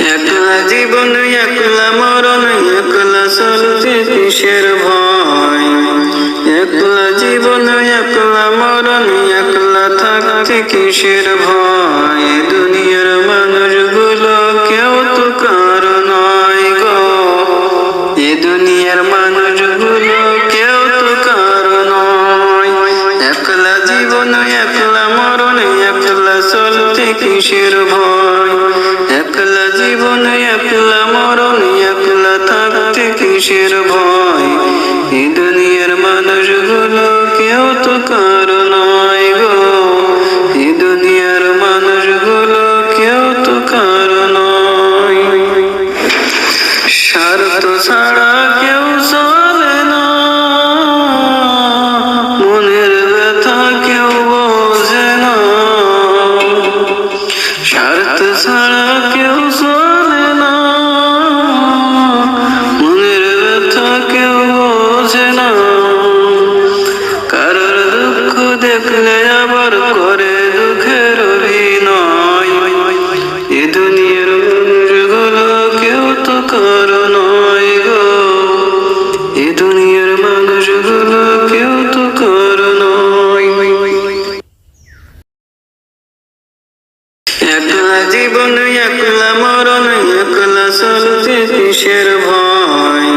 একলা জীবন একলা মরণ একলা চলতে কিসের ভয়, একলা জীবন একলা মরণ একলা থাকতে কিসের ভয়। দুনিয়ার মানুষগুলো কেউ তো কারো নয় গো, এ দুনিয়ার মানুষগুলো কেউ তো কারো নয়। একলা জীবন একলা মরণ একলা চলতে কিসের ভয়, একলা জীবন একলা মরণ একলা থাকতে কিসের ভয়। এই দুনিয়ার মানুষগুলো কেউ তো কারো নয় গো, এই দুনিয়ার মানুষগুলো কেউ তো কারো নয়। স্বার্থ ছাড়া কেউ চলে না, মনের ব্যথা কেউ বোঝে না। স্বার্থ ছাড়া কেউ চলে না, মনের ব্যথা কেউ বোঝে না। কারোর দুঃখ দেখলে আবার করে দুঃখের অভিনয়। এ দুনিয়ার মানুষগুলো কেউ তো কারো নয় গো, এ দুনিয়ার মানুষগুলো কেউ তো কারো নয়। একলা জীবন একলা মরণ একলা চলতে কিসের ভয়,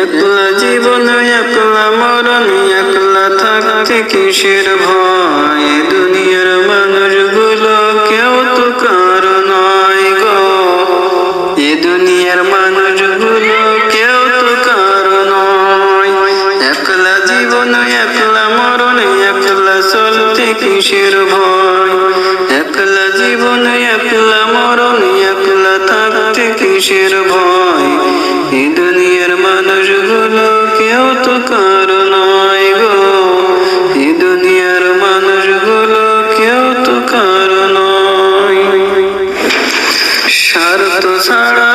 একলা জীবন একলা মরণ একলা থাকতে কিসের ভয়। দুনিয়ার মানুষগুলো কেউ তো কারো নয় গো, এ দুনিয়ার মানুষগুলো কেউ তো কারো নয়। একলা জীবন একলা মরণ একলা চলতে কিসের ভয়, একলা জীবন একলা মরণ একলা থাকতে কিসের ভয়। এই দুনিয়ার মানুষগুলো কেউ তো কারো নয় গো, এই দুনিয়ার মানুষগুলো কেউ তো কারো নয়। স্বার্থ ছাড়া